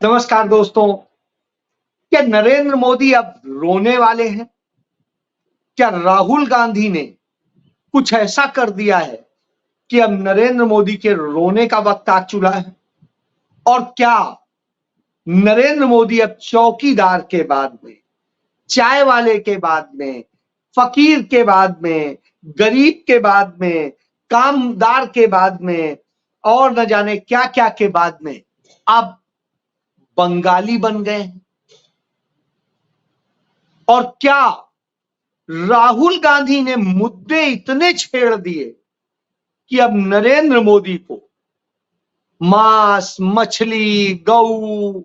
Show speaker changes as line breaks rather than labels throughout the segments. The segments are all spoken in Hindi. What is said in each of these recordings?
नमस्कार दोस्तों। क्या नरेंद्र मोदी अब रोने वाले हैं? क्या राहुल गांधी ने कुछ ऐसा कर दिया है कि अब नरेंद्र मोदी के रोने का वक्त आ चुका है? और क्या नरेंद्र मोदी अब चौकीदार के बाद में, चाय वाले के बाद में, फकीर के बाद में, गरीब के बाद में, कामदार के बाद में और न जाने क्या क्या के बाद में अब बंगाली बन गए हैं? और क्या राहुल गांधी ने मुद्दे इतने छेड़ दिए कि अब नरेंद्र मोदी को मांस, मछली, गऊ,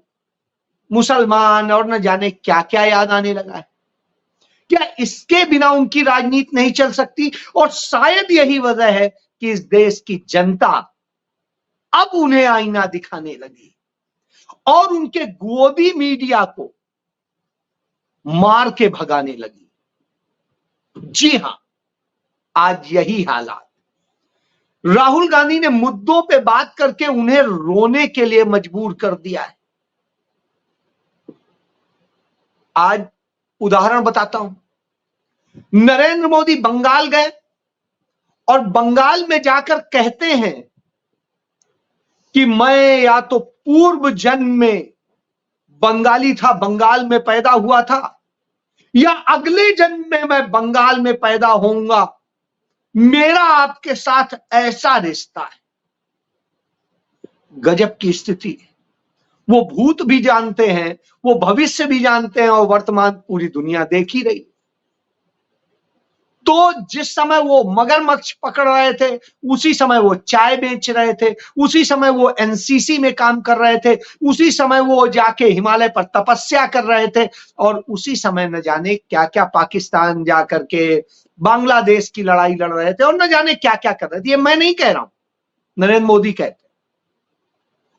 मुसलमान और न जाने क्या क्या याद आने लगा है? क्या इसके बिना उनकी राजनीति नहीं चल सकती? और शायद यही वजह है कि इस देश की जनता अब उन्हें आईना दिखाने लगी और उनके गोदी मीडिया को मार के भगाने लगी। जी हां, आज यही हालात। राहुल गांधी ने मुद्दों पे बात करके उन्हें रोने के लिए मजबूर कर दिया है। आज उदाहरण बताता हूं। नरेंद्र मोदी बंगाल गए और बंगाल में जाकर कहते हैं कि मैं या तो पूर्व जन्म में बंगाली था, बंगाल में पैदा हुआ था, या अगले जन्म में मैं बंगाल में पैदा होऊंगा। मेरा आपके साथ ऐसा रिश्ता है। गजब की स्थिति है। वो भूत भी जानते हैं, वो भविष्य भी जानते हैं और वर्तमान पूरी दुनिया देख ही रही। तो जिस समय वो मगरमच्छ पकड़ रहे थे, उसी समय वो चाय बेच रहे थे, उसी समय वो एनसीसी में काम कर रहे थे, उसी समय वो जाके हिमालय पर तपस्या कर रहे थे, और उसी समय न जाने क्या क्या पाकिस्तान जाकर के बांग्लादेश की लड़ाई लड़ रहे थे और न जाने क्या क्या कर रहे थे। ये मैं नहीं कह रहा हूं, नरेंद्र मोदी कहते हैं।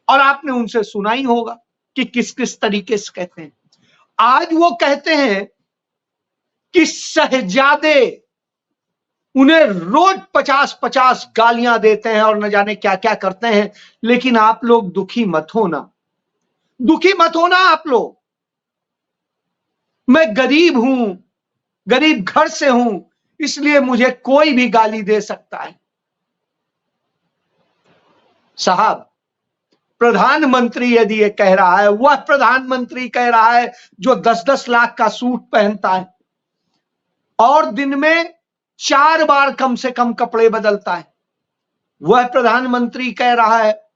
और आपने उनसे सुना ही होगा कि किस किस तरीके से कहते हैं। आज वो कहते हैं कि शहजादे उन्हें रोज 50-50 गालियां देते हैं और न जाने क्या क्या करते हैं, लेकिन आप लोग दुखी मत होना, दुखी मत होना आप लोग। मैं गरीब हूं, गरीब घर से हूं, इसलिए मुझे कोई भी गाली दे सकता है। साहब, प्रधानमंत्री यदि ये कह रहा है, वह प्रधानमंत्री कह रहा है जो 10-10 लाख का सूट पहनता है और दिन में 4 बार कम से कम कपड़े बदलता है, वह प्रधानमंत्री कह रहा है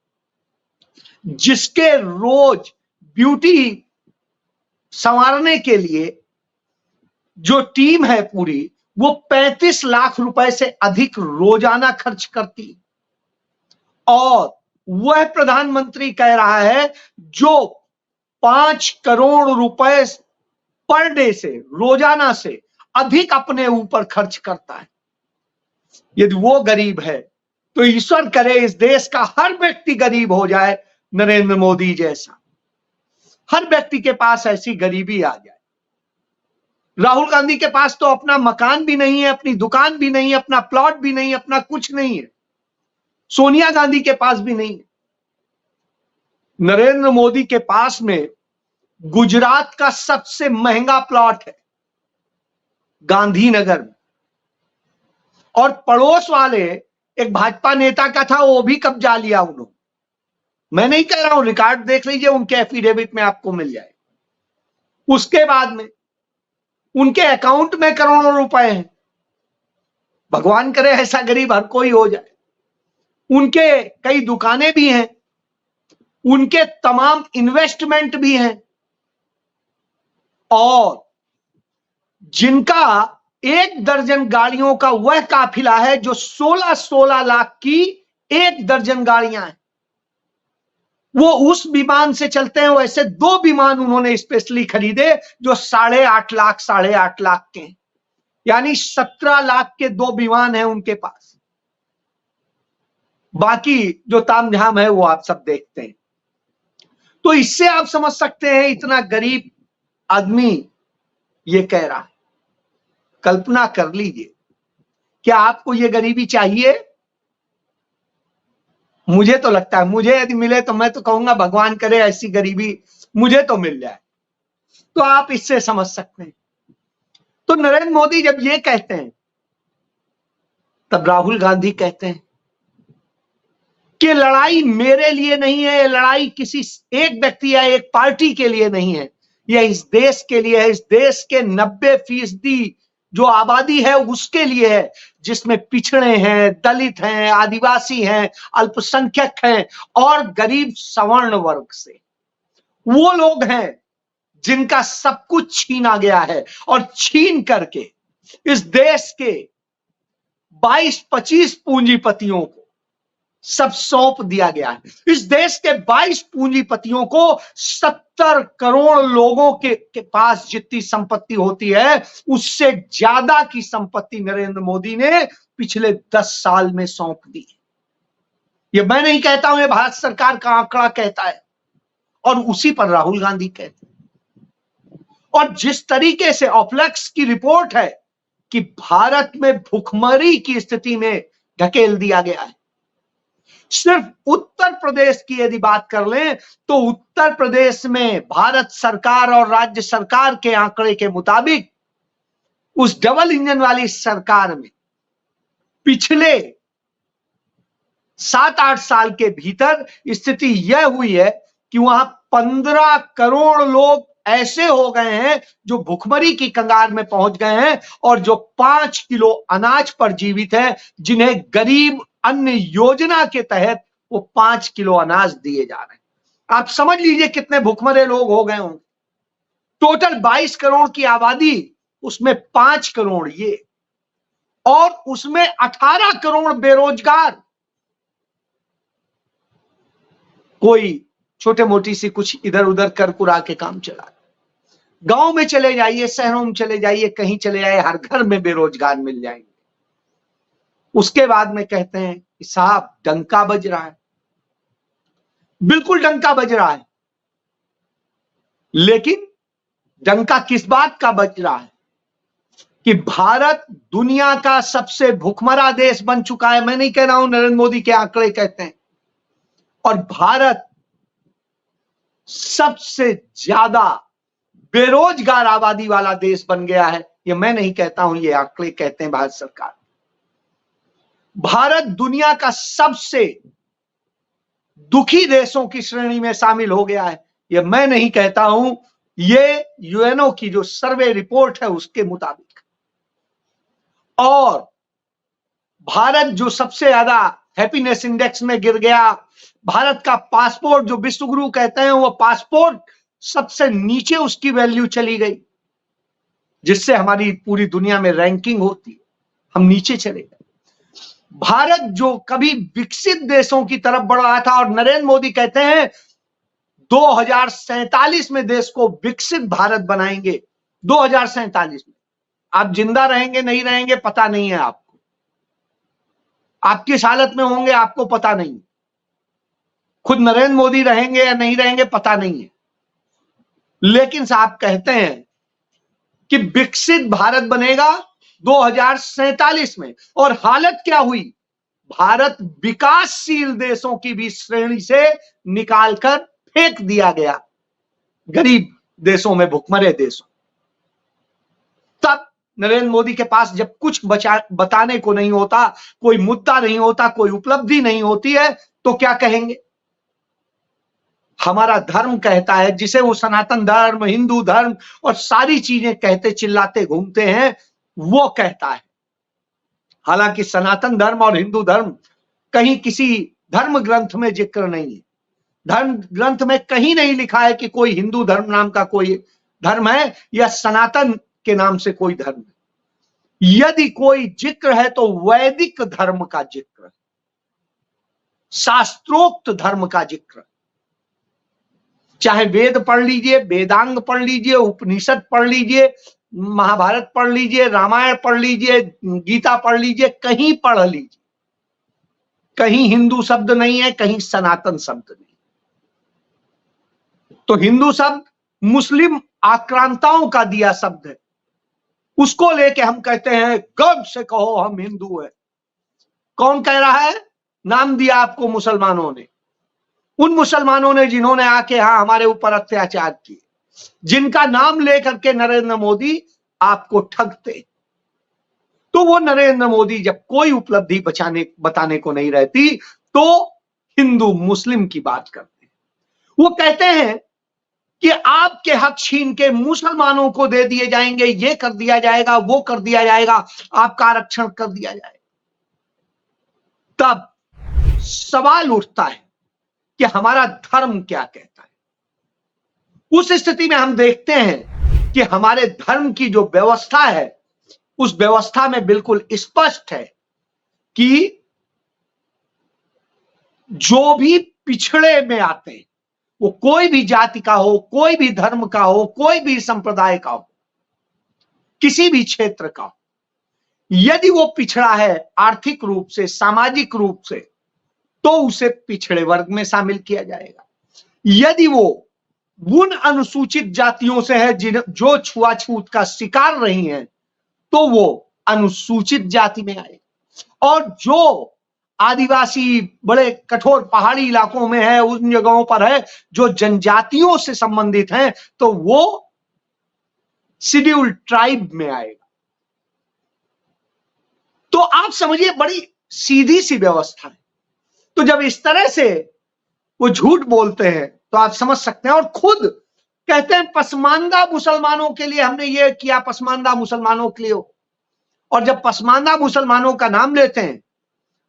जिसके रोज ब्यूटी संवारने के लिए जो टीम है पूरी, वो 35 लाख रुपए से अधिक रोजाना खर्च करती, और वह प्रधानमंत्री कह रहा है जो 5 करोड़ रुपए पर डे से, रोजाना से अधिक अपने ऊपर खर्च करता है। यदि वो गरीब है तो ईश्वर करे इस देश का हर व्यक्ति गरीब हो जाए, नरेंद्र मोदी जैसा। हर व्यक्ति के पास ऐसी गरीबी आ जाए। राहुल गांधी के पास तो अपना मकान भी नहीं है, अपनी दुकान भी नहीं है, अपना प्लॉट भी नहीं है, अपना कुछ नहीं है। सोनिया गांधी के पास भी नहीं है। नरेंद्र मोदी के पास में गुजरात का सबसे महंगा प्लॉट है, गांधीनगर में, और पड़ोस वाले एक भाजपा नेता का था, वो भी कब्जा लिया उन्होंने। मैं नहीं कह रहा हूं, रिकॉर्ड देख लीजिए, उनके एफिडेविट में आपको मिल जाए। उसके बाद में उनके अकाउंट में करोड़ों रुपए हैं। भगवान करे ऐसा गरीब हर कोई हो जाए। उनके कई दुकानें भी हैं, उनके तमाम इन्वेस्टमेंट भी हैं, और जिनका 1 दर्जन गाड़ियों का वह काफिला है जो 16-16 लाख की 1 दर्जन गाड़ियां हैं। वो उस विमान से चलते हैं। वैसे 2 विमान उन्होंने स्पेशली खरीदे जो 8.5 लाख के हैं, यानी 17 लाख के 2 विमान हैं उनके पास। बाकी जो तामझाम है वो आप सब देखते हैं। तो इससे आप समझ सकते हैं इतना गरीब आदमी ये कह रहा है। कल्पना कर लीजिए, क्या आपको ये गरीबी चाहिए? मुझे तो लगता है, मुझे यदि मिले तो मैं तो कहूंगा भगवान करे ऐसी गरीबी मुझे तो मिल जाए। तो आप इससे समझ सकते हैं। तो नरेंद्र मोदी जब ये कहते हैं, तब राहुल गांधी कहते हैं कि लड़ाई मेरे लिए नहीं है, ये लड़ाई किसी एक व्यक्ति या एक पार्टी के लिए नहीं है, यह इस देश के लिए है। इस देश के 90% जो आबादी है उसके लिए है, जिसमें पिछड़े हैं, दलित हैं, आदिवासी हैं, अल्पसंख्यक हैं और गरीब सवर्ण वर्ग से वो लोग हैं जिनका सब कुछ छीना गया है और छीन करके इस देश के 22-25 पूंजीपतियों को सब सौंप दिया गया है। इस देश के 22 पूंजीपतियों को 70 करोड़ लोगों के पास जितनी संपत्ति होती है उससे ज्यादा की संपत्ति नरेंद्र मोदी ने पिछले 10 साल में सौंप दी। ये मैं नहीं कहता हूं, ये भारत सरकार का आंकड़ा कहता है और उसी पर राहुल गांधी कहते हैं। और जिस तरीके से ऑप्लेक्स की रिपोर्ट है कि भारत में भुखमरी की स्थिति में ढकेल दिया गया है, सिर्फ उत्तर प्रदेश की यदि बात कर लें तो उत्तर प्रदेश में भारत सरकार और राज्य सरकार के आंकड़े के मुताबिक उस डबल इंजन वाली सरकार में पिछले 7-8 साल के भीतर स्थिति यह हुई है कि वहां 15 करोड़ लोग ऐसे हो गए हैं जो भुखमरी की कंगार में पहुंच गए हैं और जो 5 किलो अनाज पर जीवित है, जिन्हें गरीब अन्न योजना के तहत वो 5 किलो अनाज दिए जा रहे हैं। आप समझ लीजिए कितने भुखमरे लोग हो गए होंगे। टोटल 22 करोड़ की आबादी, उसमें 5 करोड़ ये और उसमें 18 करोड़ बेरोजगार। कोई छोटे मोटी सी कुछ इधर उधर कर कुरा के काम चला। गांव में चले जाइए, शहरों में चले जाइए, कहीं चले जाइए, हर घर में बेरोजगार मिल जाएंगे। उसके बाद में कहते हैं कि साहब डंका बज रहा है। बिल्कुल डंका बज रहा है, लेकिन डंका किस बात का बज रहा है कि भारत दुनिया का सबसे भुखमरा देश बन चुका है। मैं नहीं कह रहा हूं, नरेंद्र मोदी के आंकड़े कहते हैं। और भारत सबसे ज्यादा बेरोजगार आबादी वाला देश बन गया है। ये मैं नहीं कहता हूं, ये आंकड़े कहते हैं भारत सरकार। भारत दुनिया का सबसे दुखी देशों की श्रेणी में शामिल हो गया है। ये मैं नहीं कहता हूं, ये यूएनओ की जो सर्वे रिपोर्ट है उसके मुताबिक। और भारत जो सबसे ज्यादा हैप्पीनेस इंडेक्स में गिर गया, भारत का पासपोर्ट जो विश्वगुरु कहते हैं वो पासपोर्ट सबसे नीचे उसकी वैल्यू चली गई, जिससे हमारी पूरी दुनिया में रैंकिंग होती है, हम नीचे चले गए। भारत जो कभी विकसित देशों की तरफ बढ़ रहा था और नरेंद्र मोदी कहते हैं 2047 में देश को विकसित भारत बनाएंगे। 2047 में आप जिंदा रहेंगे नहीं रहेंगे पता नहीं है आपको, आप किस हालत में होंगे आपको पता नहीं, खुद नरेंद्र मोदी रहेंगे या नहीं रहेंगे पता नहीं है। लेकिन साहब कहते हैं कि विकसित भारत बनेगा 2047 में। और हालत क्या हुई, भारत विकासशील देशों की भी श्रेणी से निकालकर फेंक दिया गया गरीब देशों में, भुखमरे देशों। तब नरेंद्र मोदी के पास जब कुछ बताने को नहीं होता, कोई मुद्दा नहीं होता, कोई उपलब्धि नहीं होती है, तो क्या कहेंगे? हमारा धर्म कहता है, जिसे वो सनातन धर्म, हिंदू धर्म और सारी चीजें कहते चिल्लाते घूमते हैं, वो कहता है। हालांकि सनातन धर्म और हिंदू धर्म कहीं किसी धर्म ग्रंथ में जिक्र नहीं है। धर्म ग्रंथ में कहीं नहीं लिखा है कि कोई हिंदू धर्म नाम का कोई धर्म है या सनातन के नाम से कोई धर्म है। यदि कोई जिक्र है तो वैदिक धर्म का जिक्र, शास्त्रोक्त धर्म का जिक्र। चाहे वेद पढ़ लीजिए, वेदांग पढ़ लीजिए, उपनिषद पढ़ लीजिए, महाभारत पढ़ लीजिए, रामायण पढ़ लीजिए, गीता पढ़ लीजिए, कहीं पढ़ लीजिए, कहीं हिंदू शब्द नहीं है, कहीं सनातन शब्द नहीं। तो हिंदू शब्द मुस्लिम आक्रांताओं का दिया शब्द है, उसको लेके हम कहते हैं गर्व से कहो हम हिंदू है। कौन कह रहा है? नाम दिया आपको मुसलमानों ने, उन मुसलमानों ने जिन्होंने आके हमारे ऊपर अत्याचार किए, जिनका नाम लेकर के नरेंद्र मोदी आपको ठगते। तो वो नरेंद्र मोदी जब कोई उपलब्धि बताने को नहीं रहती तो हिंदू मुस्लिम की बात करते हैं। वो कहते हैं कि आपके हक छीन के मुसलमानों को दे दिए जाएंगे, ये कर दिया जाएगा, वो कर दिया जाएगा, आपका आरक्षण कर दिया जाएगा। तब सवाल उठता है कि हमारा धर्म क्या कहता है। उस स्थिति में हम देखते हैं कि हमारे धर्म की जो व्यवस्था है, उस व्यवस्था में बिल्कुल स्पष्ट है कि जो भी पिछड़े में आते हैं, वो कोई भी जाति का हो, कोई भी धर्म का हो, कोई भी संप्रदाय का हो, किसी भी क्षेत्र का हो, यदि वो पिछड़ा है आर्थिक रूप से, सामाजिक रूप से, तो उसे पिछड़े वर्ग में शामिल किया जाएगा। यदि वो उन अनुसूचित जातियों से है जो छुआछूत का शिकार रही हैं, तो वो अनुसूचित जाति में आएगा। और जो आदिवासी बड़े कठोर पहाड़ी इलाकों में है, उन जगहों पर है जो जनजातियों से संबंधित हैं, तो वो शेड्यूल ट्राइब में आएगा। तो आप समझिए बड़ी सीधी सी व्यवस्था है। तो जब इस तरह से वो झूठ बोलते हैं तो आप समझ सकते हैं। और खुद कहते हैं पसमानदा मुसलमानों के लिए हमने ये किया, पसमानदा मुसलमानों के लिए हो। और जब पसमानदा मुसलमानों का नाम लेते हैं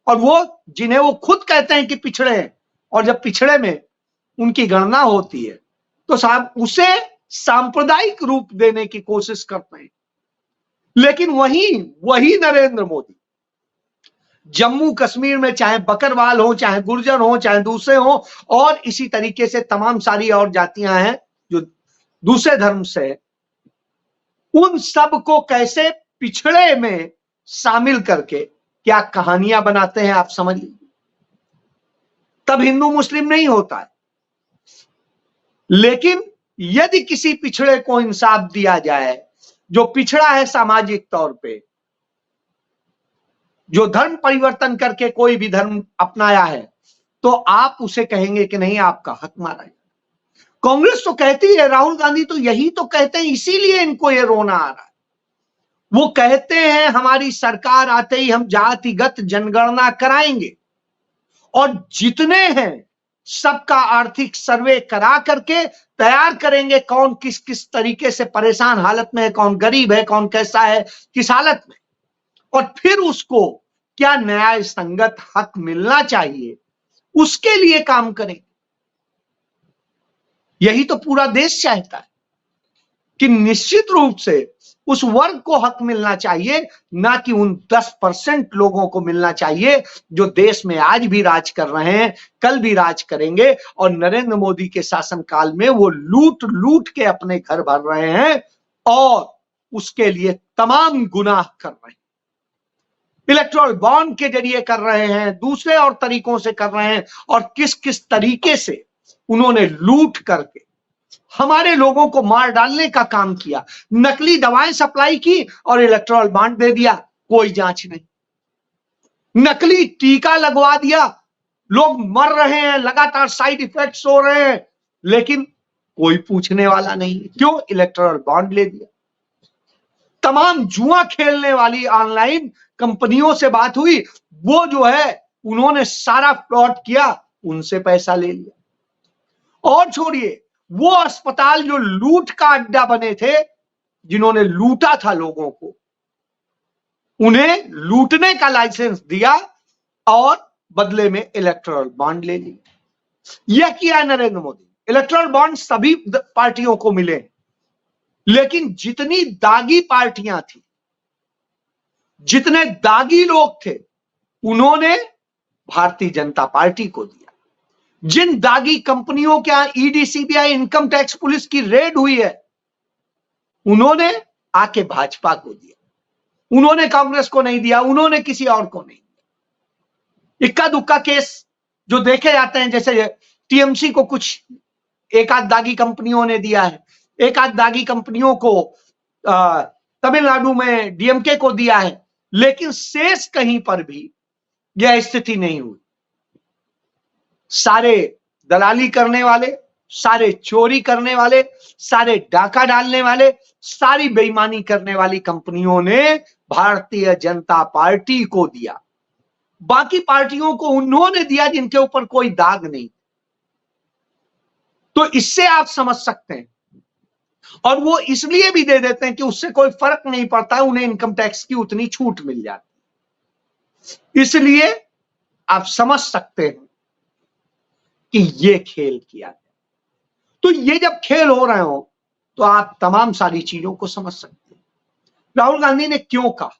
और वो जिन्हें वो खुद कहते हैं कि पिछड़े हैं, और जब पिछड़े में उनकी गणना होती है तो साहब उसे सांप्रदायिक रूप देने की कोशिश करते हैं। लेकिन वही नरेंद्र मोदी जम्मू कश्मीर में चाहे बकरवाल हो, चाहे गुर्जर हो, चाहे दूसरे हो, और इसी तरीके से तमाम सारी और जातियां हैं जो दूसरे धर्म से, उन सब को कैसे पिछड़े में शामिल करके क्या कहानियां बनाते हैं आप समझ लीजिए। तब हिंदू मुस्लिम नहीं होता है। लेकिन यदि किसी पिछड़े को इंसाफ दिया जाए, जो पिछड़ा है सामाजिक तौर पे, जो धर्म परिवर्तन करके कोई भी धर्म अपनाया है, तो आप उसे कहेंगे कि नहीं आपका हक मारा है। कांग्रेस तो कहती है, राहुल गांधी तो यही तो कहते हैं, इसीलिए इनको ये रोना आ रहा है। वो कहते हैं हमारी सरकार आते ही हम जातिगत जनगणना कराएंगे और जितने हैं सबका आर्थिक सर्वे करा करके तैयार करेंगे, कौन किस किस तरीके से परेशान हालत में है, कौन गरीब है, कौन कैसा है, किस हालत में, और फिर उसको क्या न्याय संगत हक मिलना चाहिए उसके लिए काम करें। यही तो पूरा देश चाहता है कि निश्चित रूप से उस वर्ग को हक मिलना चाहिए, ना कि उन 10% लोगों को मिलना चाहिए जो देश में आज भी राज कर रहे हैं, कल भी राज करेंगे। और नरेंद्र मोदी के शासनकाल में वो लूट लूट के अपने घर भर रहे हैं और उसके लिए तमाम गुनाह कर रहे हैं। इलेक्टोरल बॉन्ड के जरिए कर रहे हैं, दूसरे और तरीकों से कर रहे हैं, और किस किस तरीके से उन्होंने लूट करके हमारे लोगों को मार डालने का काम किया। नकली दवाएं सप्लाई की और इलेक्टोरल बॉन्ड दे दिया, कोई जांच नहीं। नकली टीका लगवा दिया, लोग मर रहे हैं, लगातार साइड इफेक्ट्स हो रहे हैं, लेकिन कोई पूछने वाला नहीं। क्यों? इलेक्टोरल बॉन्ड ले दिया। तमाम जुआ खेलने वाली ऑनलाइन कंपनियों से बात हुई, वो जो है उन्होंने सारा फ्रॉड किया, उनसे पैसा ले लिया। और छोड़िए वो अस्पताल जो लूट का अड्डा बने थे, जिन्होंने लूटा था लोगों को, उन्हें लूटने का लाइसेंस दिया और बदले में इलेक्टोरल बॉन्ड ले ली। यह किया नरेंद्र मोदी। इलेक्टोरल बॉन्ड सभी पार्टियों को मिले, लेकिन जितनी दागी पार्टियां थी, जितने दागी लोग थे, उन्होंने भारतीय जनता पार्टी को दिया। जिन दागी कंपनियों के यहां ED, CBI, income tax police की रेड हुई है, उन्होंने आके भाजपा को दिया। उन्होंने कांग्रेस को नहीं दिया, उन्होंने किसी और को नहीं दिया। इक्का दुक्का केस जो देखे जाते हैं, जैसे टीएमसी को कुछ एक आध दागी कंपनियों ने दिया है, एक आध दागी कंपनियों को तमिलनाडु में डीएमके को दिया है, लेकिन शेष कहीं पर भी यह स्थिति नहीं हुई। सारे दलाली करने वाले, सारे चोरी करने वाले, सारे डाका डालने वाले, सारी बेईमानी करने वाली कंपनियों ने भारतीय जनता पार्टी को दिया। बाकी पार्टियों को उन्होंने दिया जिनके ऊपर कोई दाग नहीं। तो इससे आप समझ सकते हैं, और वो इसलिए भी दे देते हैं कि उससे कोई फर्क नहीं पड़ता, उन्हें इनकम टैक्स की उतनी छूट मिल जाती। इसलिए आप समझ सकते हैं कि ये खेल किया गया। तो ये जब खेल हो रहे हो तो आप तमाम सारी चीजों को समझ सकते हैं। राहुल गांधी ने क्यों कहा?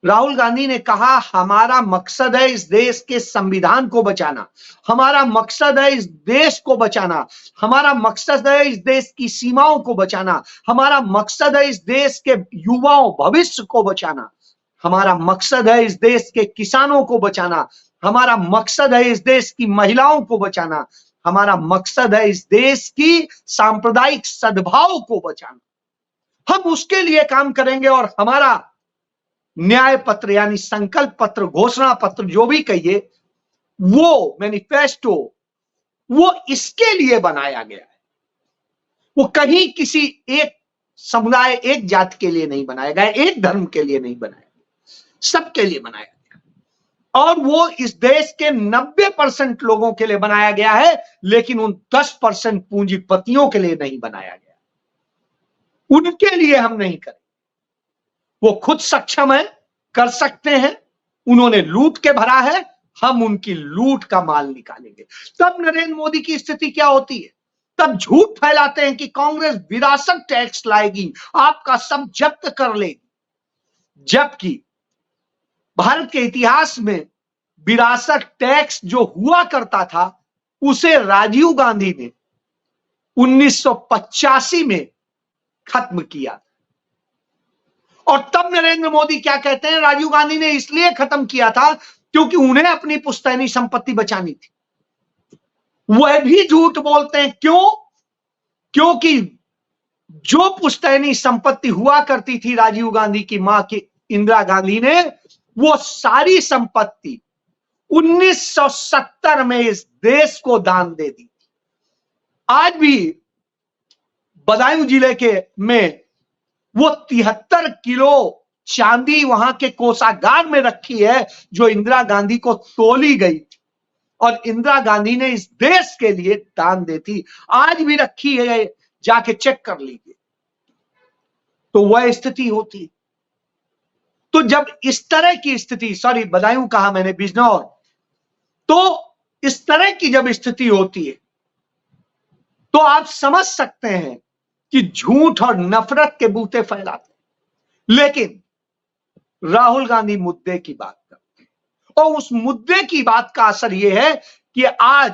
राहुल गांधी ने कहा हमारा मकसद है इस देश के संविधान को बचाना, हमारा मकसद है इस देश को बचाना, हमारा मकसद है इस देश की सीमाओं को बचाना, हमारा मकसद है इस देश के युवाओं भविष्य को बचाना, हमारा मकसद है इस देश के किसानों को बचाना, हमारा मकसद है इस देश की महिलाओं को बचाना, हमारा मकसद है इस देश की सांप्रदायिक सद्भाव को बचाना। हम उसके लिए काम करेंगे और हमारा न्याय पत्र यानी संकल्प पत्र, घोषणा पत्र, जो भी कहिए, वो मैनिफेस्टो, वो इसके लिए बनाया गया है। वो कहीं किसी एक समुदाय, एक जाति के लिए नहीं बनाया गया, एक धर्म के लिए नहीं बनाया गया, सबके लिए बनाया गया। और वो इस देश के 90% लोगों के लिए बनाया गया है, लेकिन उन 10% पूंजीपतियों के लिए नहीं बनाया गया। उनके लिए हम नहीं करें। वो खुद सक्षम है, कर सकते हैं, उन्होंने लूट के भरा है, हम उनकी लूट का माल निकालेंगे। तब नरेंद्र मोदी की स्थिति क्या होती है? तब झूठ फैलाते हैं कि कांग्रेस विरासत टैक्स लाएगी, आपका सब जब्त कर लेगी, जबकि भारत के इतिहास में विरासत टैक्स जो हुआ करता था उसे राजीव गांधी ने 1985 में खत्म किया। और तब नरेंद्र मोदी क्या कहते हैं? राजीव गांधी ने इसलिए खत्म किया था क्योंकि उन्हें अपनी पुश्तैनी संपत्ति बचानी थी। वह भी झूठ बोलते हैं। क्यों? क्योंकि जो पुश्तैनी संपत्ति हुआ करती थी राजीव गांधी की मां की इंदिरा गांधी ने, वो सारी संपत्ति 1970 में इस देश को दान दे दी। आज भी बदायूं जिले के में वो 73 किलो चांदी वहां के कोषागार में रखी है, जो इंदिरा गांधी को तोली गई और इंदिरा गांधी ने इस देश के लिए दान दे दी। आज भी रखी है, जाके चेक कर लीजिए। तो वह स्थिति होती। तो जब इस तरह की स्थिति, सॉरी बदायूं कहा मैंने, बिजनौर, तो इस तरह की जब स्थिति होती है तो आप समझ सकते हैं कि झूठ और नफरत के बूते फैलाते हैं। लेकिन राहुल गांधी मुद्दे की बात करते हैं और उस मुद्दे की बात का असर यह है कि आज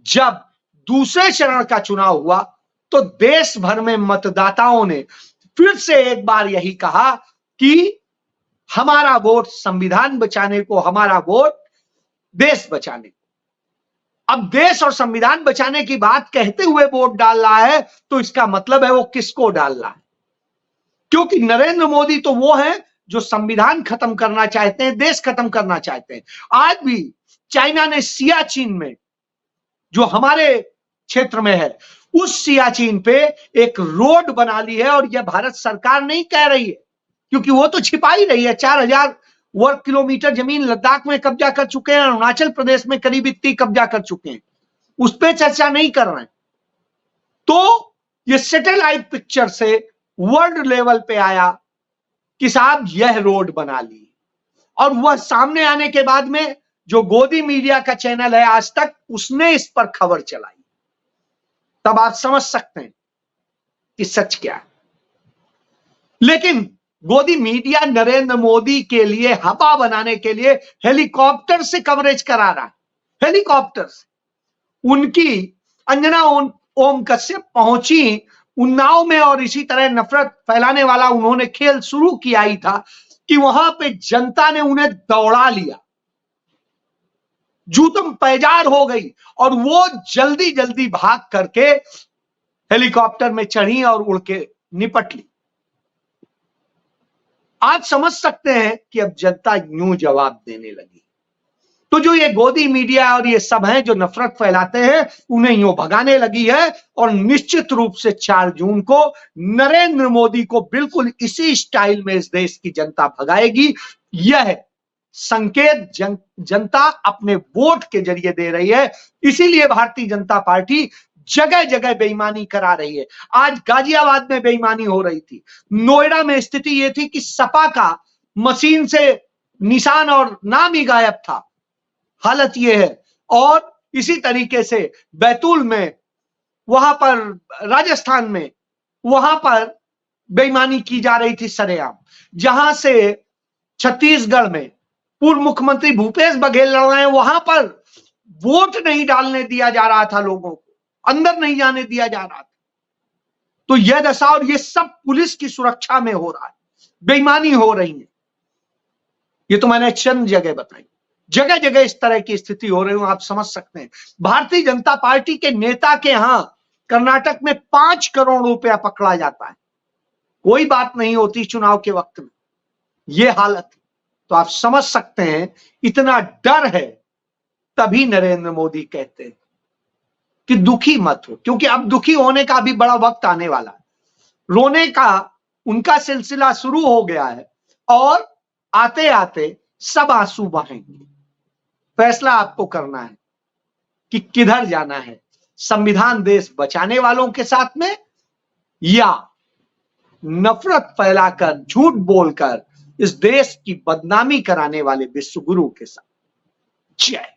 जब दूसरे चरण का चुनाव हुआ तो देश भर में मतदाताओं ने फिर से एक बार यही कहा कि हमारा वोट संविधान बचाने को, हमारा वोट देश बचाने को। अब देश और संविधान बचाने की बात कहते हुए वोट डाल रहा है तो इसका मतलब है वो किसको डाल रहा है? क्योंकि नरेंद्र मोदी तो वो है जो संविधान खत्म करना चाहते हैं, देश खत्म करना चाहते हैं। आज भी चाइना ने सियाचिन में, जो हमारे क्षेत्र में है, उस सियाचिन पे एक रोड बना ली है। और यह भारत सरकार नहीं कह रही है, क्योंकि वो तो छिपा ही रही है। 4000 वर्ग किलोमीटर जमीन लद्दाख में कब्जा कर चुके हैं, अरुणाचल प्रदेश में करीब इतनी कब्जा कर चुके हैं, उस पर चर्चा नहीं कर रहे हैं। तो ये सैटेलाइट पिक्चर से वर्ल्ड लेवल पे आया कि साहब यह रोड बना ली, और वह सामने आने के बाद में जो गोदी मीडिया का चैनल है आज तक, उसने इस पर खबर चलाई। तब आप समझ सकते हैं कि सच क्या है। लेकिन गोदी मीडिया नरेंद्र मोदी के लिए हवा बनाने के लिए हेलीकॉप्टर से कवरेज करा रहा है। हेलीकॉप्टर से उनकी अंजना ओम कश्यप पहुंची उन्नाव में, और इसी तरह नफरत फैलाने वाला उन्होंने खेल शुरू किया ही था कि वहां पे जनता ने उन्हें दौड़ा लिया, जूतम पैजार हो गई, और वो जल्दी जल्दी भाग करके हेलीकॉप्टर में चढ़ी और उड़ के निपट ली। आप समझ सकते हैं कि अब जनता यूं जवाब देने लगी। तो जो ये गोदी मीडिया और ये सब हैं जो नफरत फैलाते हैं, उन्हें यूं भगाने लगी है। और निश्चित रूप से 4 जून को नरेंद्र मोदी को बिल्कुल इसी स्टाइल में इस देश की जनता भगाएगी। यह संकेत जनता अपने वोट के जरिए दे रही है। इसीलिए भारतीय जनता पार्टी जगह जगह बेईमानी करा रही है। आज गाजियाबाद में बेईमानी हो रही थी। नोएडा में स्थिति यह थी कि सपा का मशीन से निशान और नाम ही गायब था। हालत यह है। और इसी तरीके से बैतूल में, वहां पर राजस्थान में, वहां पर बेईमानी की जा रही थी सरेआम। जहां से छत्तीसगढ़ में पूर्व मुख्यमंत्री भूपेश बघेल लड़ रहे हैं, वहां पर वोट नहीं डालने दिया जा रहा था, लोगों को अंदर नहीं जाने दिया जा रहा था। तो यह दशा, और यह सब पुलिस की सुरक्षा में हो रहा है, बेईमानी हो रही है। ये तो मैंने चंद जगह बताई, जगह जगह इस तरह की स्थिति हो रही है। आप समझ सकते हैं भारतीय जनता पार्टी के नेता के यहां कर्नाटक में 5 करोड़ रुपया पकड़ा जाता है, कोई बात नहीं होती चुनाव के वक्त में। यह हालत, तो आप समझ सकते हैं इतना डर है। तभी नरेंद्र मोदी कहते हैं कि दुखी मत हो, क्योंकि अब दुखी होने का भी बड़ा वक्त आने वाला है। रोने का उनका सिलसिला शुरू हो गया है और आते आते सब आंसू बहेंगे। फैसला आपको करना है कि किधर जाना है, संविधान देश बचाने वालों के साथ में या नफरत फैलाकर, झूठ बोलकर इस देश की बदनामी कराने वाले विश्व गुरु के साथ। जय